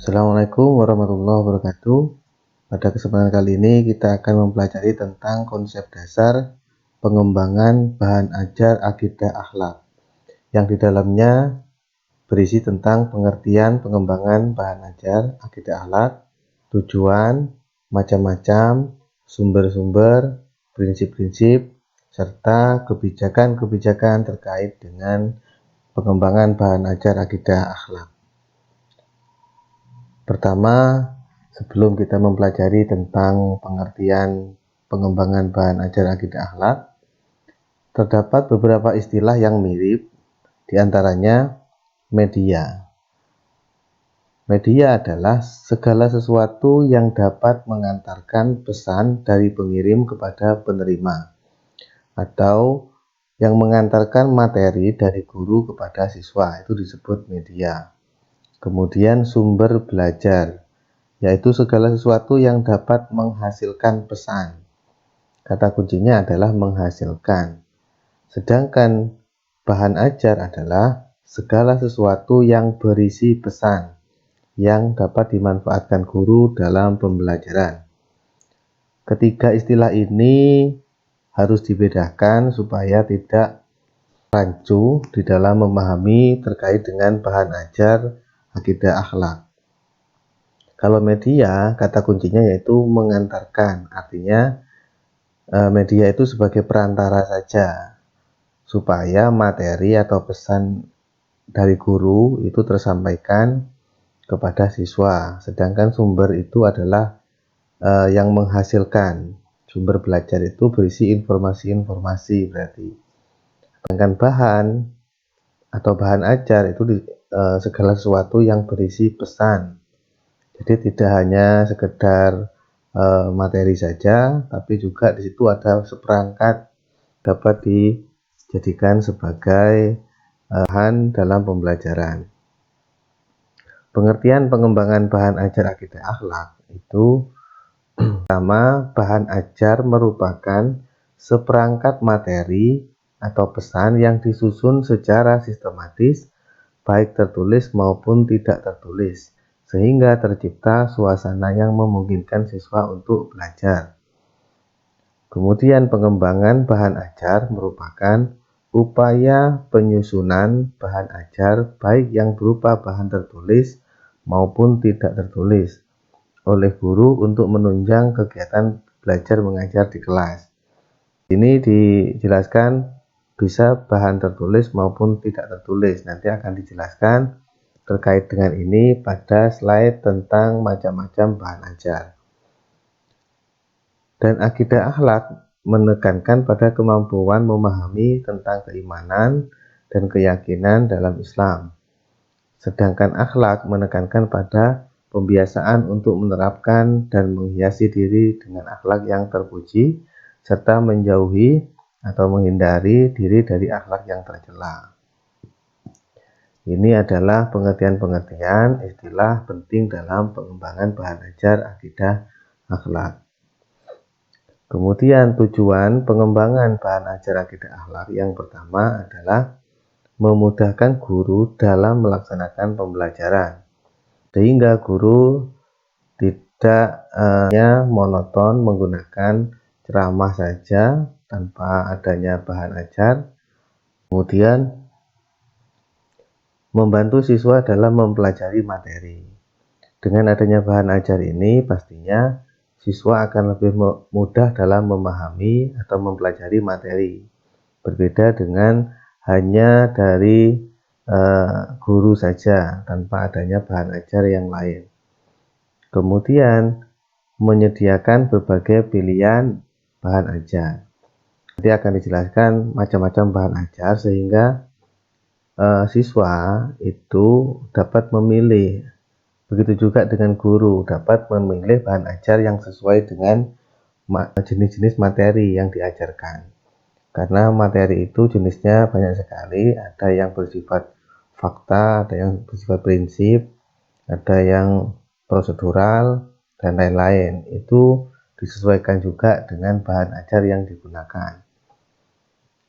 Assalamualaikum warahmatullahi wabarakatuh. Pada kesempatan kali ini kita akan mempelajari tentang konsep dasar pengembangan bahan ajar akidah akhlak, yang di dalamnya berisi tentang pengertian pengembangan bahan ajar akidah akhlak, tujuan, macam-macam, sumber-sumber, prinsip-prinsip, serta kebijakan-kebijakan terkait dengan pengembangan bahan ajar akidah akhlak. Pertama, sebelum kita mempelajari tentang pengertian pengembangan bahan ajar akidah akhlak, terdapat beberapa istilah yang mirip, diantaranya media. Media adalah segala sesuatu yang dapat mengantarkan pesan dari pengirim kepada penerima, atau yang mengantarkan materi dari guru kepada siswa, itu disebut media. Kemudian sumber belajar, yaitu segala sesuatu yang dapat menghasilkan pesan. Kata kuncinya adalah menghasilkan. Sedangkan bahan ajar adalah segala sesuatu yang berisi pesan, yang dapat dimanfaatkan guru dalam pembelajaran. Ketiga istilah ini harus dibedakan supaya tidak rancu di dalam memahami terkait dengan bahan ajar akidah akhlak. Kalau media, kata kuncinya yaitu mengantarkan, artinya media itu sebagai perantara saja supaya materi atau pesan dari guru itu tersampaikan kepada siswa. Sedangkan sumber itu adalah yang menghasilkan. Sumber belajar itu berisi informasi-informasi berarti. Sedangkan bahan atau bahan ajar itu segala sesuatu yang berisi pesan. Jadi tidak hanya sekedar materi saja, tapi juga di situ ada seperangkat dapat dijadikan sebagai bahan dalam pembelajaran. Pengertian pengembangan bahan ajar akidah akhlak itu pertama, bahan ajar merupakan seperangkat materi atau pesan yang disusun secara sistematis, baik tertulis maupun tidak tertulis, sehingga tercipta suasana yang memungkinkan siswa untuk belajar. Kemudian pengembangan bahan ajar merupakan upaya penyusunan bahan ajar baik yang berupa bahan tertulis maupun tidak tertulis oleh guru untuk menunjang kegiatan belajar mengajar di kelas. Ini dijelaskan bisa bahan tertulis maupun tidak tertulis. Nanti akan dijelaskan terkait dengan ini pada slide tentang macam-macam bahan ajar. Dan akidah akhlak menekankan pada kemampuan memahami tentang keimanan dan keyakinan dalam Islam. Sedangkan akhlak menekankan pada pembiasaan untuk menerapkan dan menghiasi diri dengan akhlak yang terpuji, serta menjauhi atau menghindari diri dari akhlak yang tercela. Ini adalah pengertian-pengertian istilah penting dalam pengembangan bahan ajar akidah akhlak. Kemudian tujuan pengembangan bahan ajar akidah akhlak yang pertama adalah memudahkan guru dalam melaksanakan pembelajaran, sehingga guru tidak hanya monoton menggunakan ceramah saja tanpa adanya bahan ajar. Kemudian membantu siswa dalam mempelajari materi. Dengan adanya bahan ajar ini pastinya siswa akan lebih mudah dalam memahami atau mempelajari materi. Berbeda dengan hanya dari guru saja tanpa adanya bahan ajar yang lain. Kemudian menyediakan berbagai pilihan bahan ajar. Nanti akan dijelaskan macam-macam bahan ajar sehingga siswa itu dapat memilih. Begitu juga dengan guru dapat memilih bahan ajar yang sesuai dengan jenis-jenis materi yang diajarkan. Karena materi itu jenisnya banyak sekali, ada yang bersifat fakta, ada yang bersifat prinsip, ada yang prosedural, dan lain-lain. Itu disesuaikan juga dengan bahan ajar yang digunakan.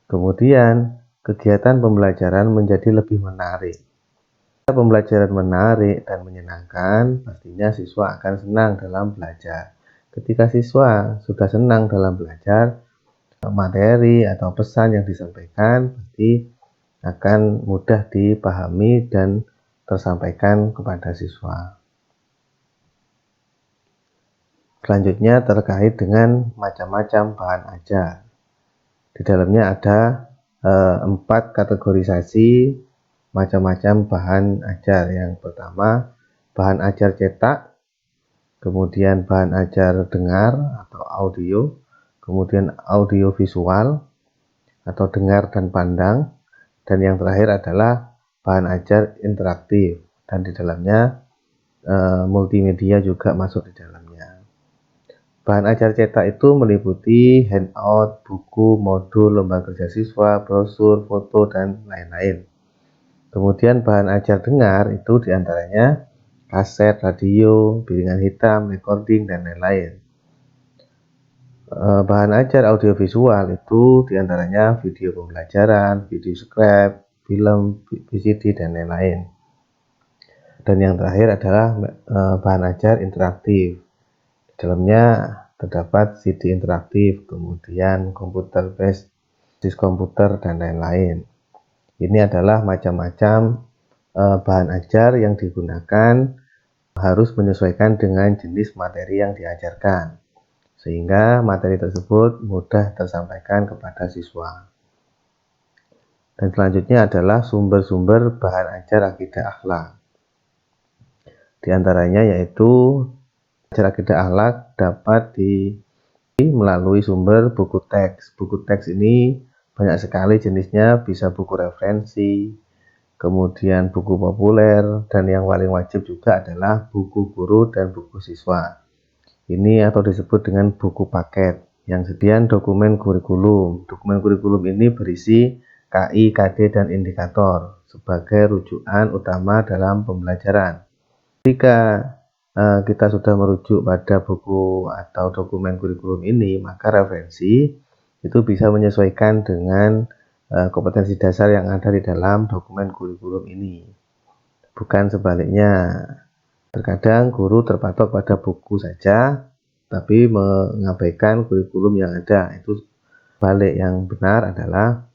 Kemudian kegiatan pembelajaran menjadi lebih menarik. Pembelajaran menarik dan menyenangkan, pastinya siswa akan senang dalam belajar. Ketika siswa sudah senang dalam belajar, materi atau pesan yang disampaikan pasti akan mudah dipahami dan tersampaikan kepada siswa. Selanjutnya terkait dengan macam-macam bahan ajar. Di dalamnya ada 4 kategorisasi macam-macam bahan ajar. Yang pertama, bahan ajar cetak, kemudian bahan ajar dengar atau audio, kemudian audio visual atau dengar dan pandang, dan yang terakhir adalah bahan ajar interaktif, dan di dalamnya multimedia juga masuk di dalamnya. Bahan ajar cetak itu meliputi handout, buku, modul, lembar kerja siswa, brosur, foto, dan lain-lain. Kemudian bahan ajar dengar itu diantaranya kaset, radio, piringan hitam, recording, dan lain-lain. Bahan ajar audiovisual itu diantaranya video pembelajaran, video scrap, film, VCD, dan lain-lain. Dan yang terakhir adalah bahan ajar interaktif. Di dalamnya terdapat CD interaktif, kemudian komputer based, disk komputer, dan lain-lain. Ini adalah macam-macam bahan ajar yang digunakan, harus menyesuaikan dengan jenis materi yang diajarkan, sehingga materi tersebut mudah tersampaikan kepada siswa. Dan selanjutnya adalah sumber-sumber bahan ajar akidah akhlak. Di antaranya yaitu ajar akidah akhlak dapat melalui sumber buku teks. Buku teks ini banyak sekali jenisnya, bisa buku referensi, kemudian buku populer, dan yang paling wajib juga adalah buku guru dan buku siswa. Ini atau disebut dengan buku paket. Yang kemudian dokumen kurikulum. Dokumen kurikulum ini berisi KI, KD, dan indikator sebagai rujukan utama dalam pembelajaran. Ketika kita sudah merujuk pada buku atau dokumen kurikulum ini, maka referensi itu bisa menyesuaikan dengan kompetensi dasar yang ada di dalam dokumen kurikulum ini, bukan sebaliknya. Terkadang guru terpatok pada buku saja tapi mengabaikan kurikulum yang ada. Itu balik. Yang benar adalah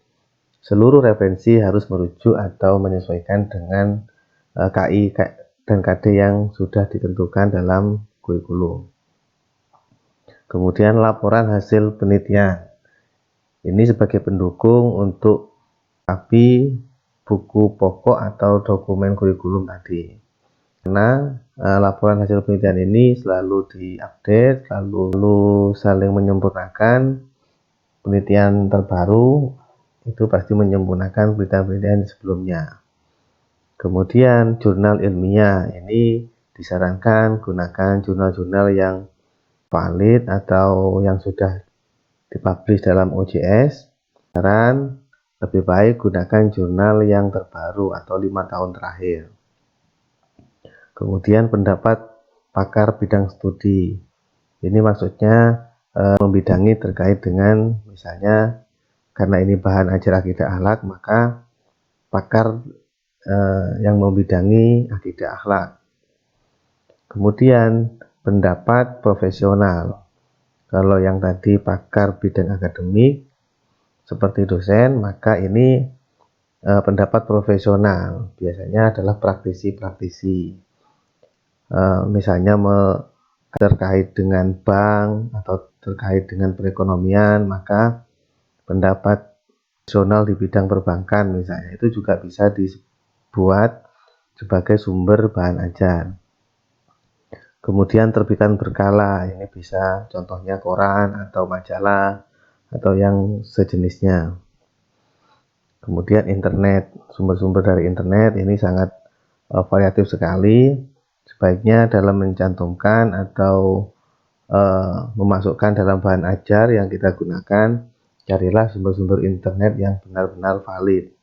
seluruh referensi harus merujuk atau menyesuaikan dengan KI dan KD yang sudah ditentukan dalam kurikulum. Kemudian laporan hasil penelitian. Ini sebagai pendukung untuk buku pokok atau dokumen kurikulum tadi. Karena laporan hasil penelitian ini selalu diupdate, selalu saling menyempurnakan. Penelitian terbaru itu pasti menyempurnakan penelitian-penelitian sebelumnya. Kemudian jurnal ilmiah, ini disarankan gunakan jurnal-jurnal yang valid atau yang sudah dipublish dalam OJS. Saran lebih baik gunakan jurnal yang terbaru atau 5 tahun terakhir. Kemudian pendapat pakar bidang studi. Ini maksudnya membidangi terkait dengan, misalnya karena ini bahan ajar akidah akhlak, maka pakar yang membidangi akidah akhlak. Kemudian pendapat profesional. Kalau yang tadi pakar bidang akademik seperti dosen, maka ini pendapat profesional biasanya adalah praktisi-praktisi. Misalnya terkait dengan bank atau terkait dengan perekonomian, maka pendapat profesional di bidang perbankan misalnya itu juga bisa dibuat sebagai sumber bahan ajar. Kemudian terbitan berkala, ini bisa contohnya koran atau majalah atau yang sejenisnya. Kemudian internet, sumber-sumber dari internet ini sangat variatif sekali. Sebaiknya dalam mencantumkan atau memasukkan dalam bahan ajar yang kita gunakan, carilah sumber-sumber internet yang benar-benar valid.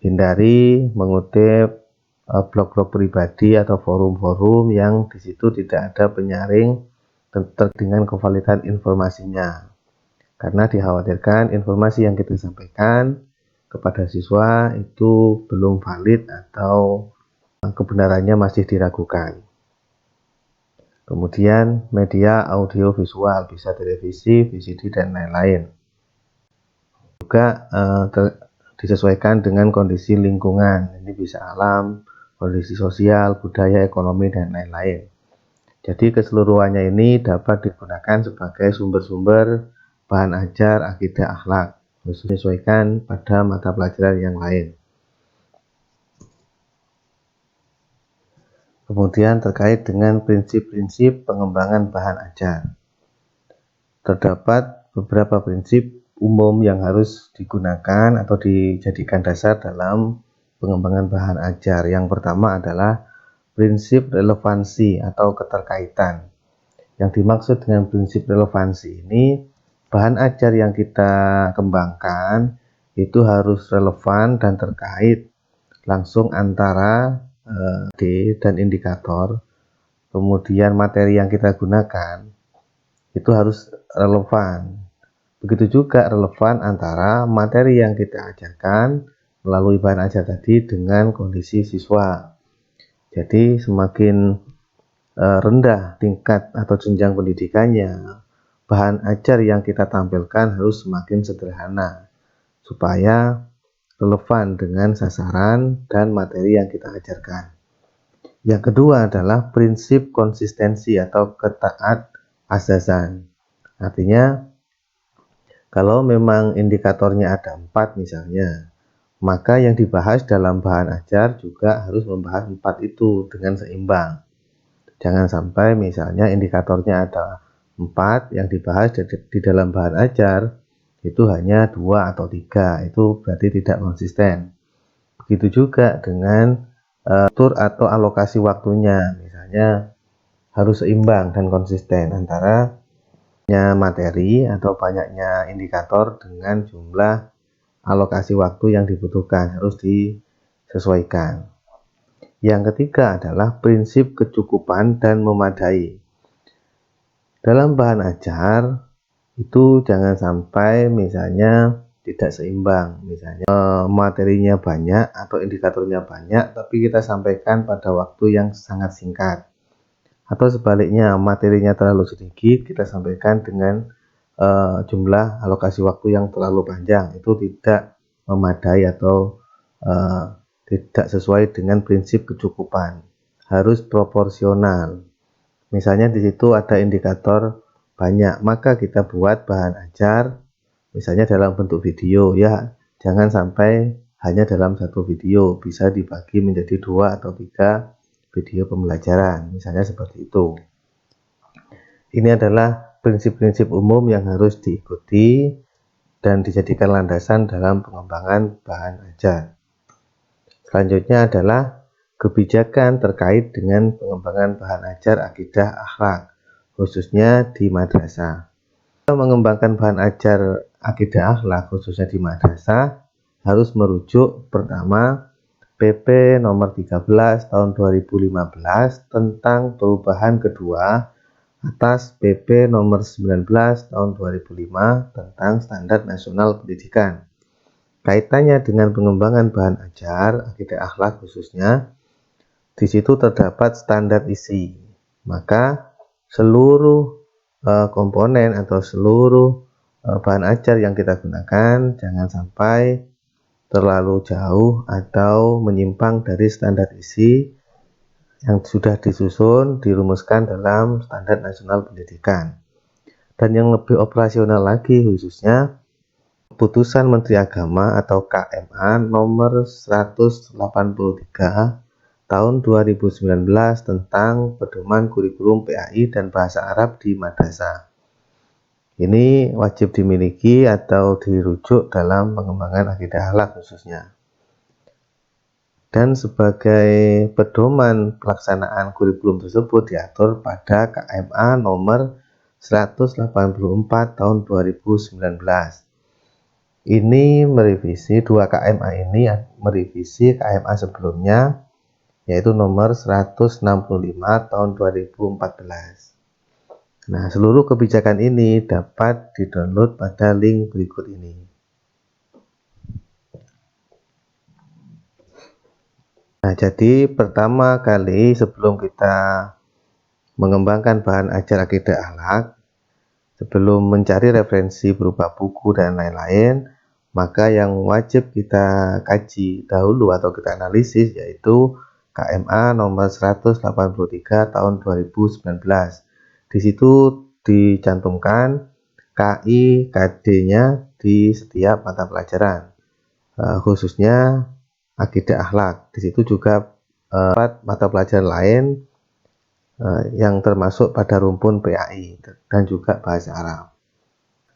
Hindari mengutip blog-blog pribadi atau forum-forum yang di situ tidak ada penyaring dengan kevalidan informasinya, karena dikhawatirkan informasi yang kita sampaikan kepada siswa itu belum valid atau kebenarannya masih diragukan. Kemudian media audio visual, bisa televisi, VCD, dan lain-lain. Juga disesuaikan dengan kondisi lingkungan, ini bisa alam, kondisi sosial, budaya, ekonomi, dan lain-lain. Jadi keseluruhannya ini dapat digunakan sebagai sumber-sumber bahan ajar akidah akhlak, disesuaikan pada mata pelajaran yang lain. Kemudian terkait dengan prinsip-prinsip pengembangan bahan ajar. Terdapat beberapa prinsip umum yang harus digunakan atau dijadikan dasar dalam pengembangan bahan ajar. Yang pertama adalah prinsip relevansi atau keterkaitan. Yang dimaksud dengan prinsip relevansi ini, bahan ajar yang kita kembangkan itu harus relevan dan terkait langsung antara D dan indikator. Kemudian materi yang kita gunakan itu harus relevan. Begitu juga relevan antara materi yang kita ajarkan melalui bahan ajar tadi dengan kondisi siswa. Jadi semakin rendah tingkat atau jenjang pendidikannya, bahan ajar yang kita tampilkan harus semakin sederhana supaya relevan dengan sasaran dan materi yang kita ajarkan. Yang kedua adalah prinsip konsistensi atau ketaat asasan. Artinya, kalau memang indikatornya ada 4 misalnya, maka yang dibahas dalam bahan ajar juga harus membahas 4 itu dengan seimbang. Jangan sampai misalnya indikatornya ada 4, yang dibahas di dalam bahan ajar itu hanya 2 atau 3, itu berarti tidak konsisten. Begitu juga dengan struktur atau alokasi waktunya, misalnya harus seimbang dan konsisten antara materi atau banyaknya indikator dengan jumlah alokasi waktu yang dibutuhkan, harus disesuaikan. Yang ketiga adalah prinsip kecukupan dan memadai. Dalam bahan ajar itu jangan sampai misalnya tidak seimbang, misalnya materinya banyak atau indikatornya banyak tapi kita sampaikan pada waktu yang sangat singkat, atau sebaliknya materinya terlalu sedikit kita sampaikan dengan jumlah alokasi waktu yang terlalu panjang, itu tidak memadai atau tidak sesuai dengan prinsip kecukupan. Harus proporsional. Misalnya di situ ada indikator banyak, maka kita buat bahan ajar misalnya dalam bentuk video, ya jangan sampai hanya dalam satu video, bisa dibagi menjadi 2 atau 3 video pembelajaran, misalnya seperti itu. Ini adalah prinsip-prinsip umum yang harus diikuti dan dijadikan landasan dalam pengembangan bahan ajar. Selanjutnya adalah kebijakan terkait dengan pengembangan bahan ajar akidah akhlak, khususnya di madrasah. Mengembangkan bahan ajar akidah akhlak khususnya di madrasah harus merujuk pertama PP nomor 13 tahun 2015 tentang perubahan kedua atas PP nomor 19 tahun 2005 tentang Standar Nasional Pendidikan. Kaitannya dengan pengembangan bahan ajar akidah akhlak khususnya, di situ terdapat standar isi. Maka seluruh komponen atau seluruh bahan ajar yang kita gunakan jangan sampai terlalu jauh atau menyimpang dari standar isi yang sudah disusun, dirumuskan dalam Standar Nasional Pendidikan. Dan yang lebih operasional lagi khususnya Keputusan Menteri Agama atau KMA nomor 183 tahun 2019 tentang pedoman kurikulum PAI dan bahasa Arab di madrasah. Ini wajib dimiliki atau dirujuk dalam pengembangan akidah akhlak khususnya. Dan sebagai pedoman pelaksanaan kurikulum tersebut diatur pada KMA nomor 184 tahun 2019. Ini merevisi 2 KMA ini merevisi KMA sebelumnya, yaitu nomor 165 tahun 2014. Nah, seluruh kebijakan ini dapat didownload pada link berikut ini. Nah, jadi pertama kali sebelum kita mengembangkan bahan ajar akidah akhlak, sebelum mencari referensi berupa buku dan lain-lain, maka yang wajib kita kaji dahulu atau kita analisis yaitu KMA nomor 183 tahun 2019. Di situ dicantumkan KI, KD-nya di setiap mata pelajaran, khususnya akidah akhlak. Di situ juga mata pelajaran lain yang termasuk pada rumpun PAI dan juga bahasa Arab.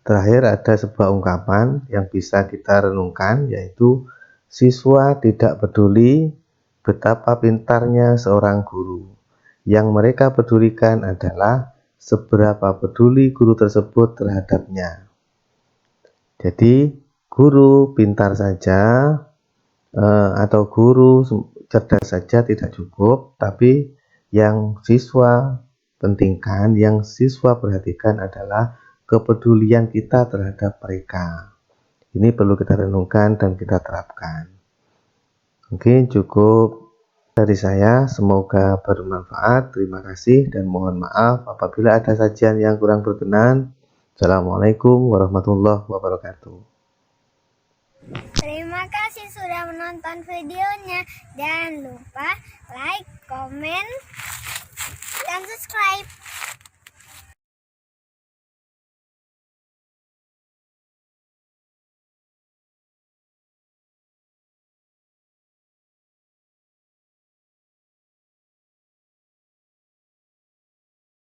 Terakhir ada sebuah ungkapan yang bisa kita renungkan, yaitu siswa tidak peduli betapa pintarnya seorang guru. Yang mereka pedulikan adalah seberapa peduli guru tersebut terhadapnya. Jadi guru pintar saja atau guru cerdas saja tidak cukup, tapi yang siswa pentingkan, yang siswa perhatikan adalah kepedulian kita terhadap mereka. Ini perlu kita renungkan dan kita terapkan. Mungkin cukup dari saya, semoga bermanfaat. Terima kasih dan mohon maaf apabila ada sajian yang kurang berkenan. Assalamualaikum warahmatullahi wabarakatuh. Terima kasih sudah menonton videonya. Jangan lupa like, komen, dan subscribe.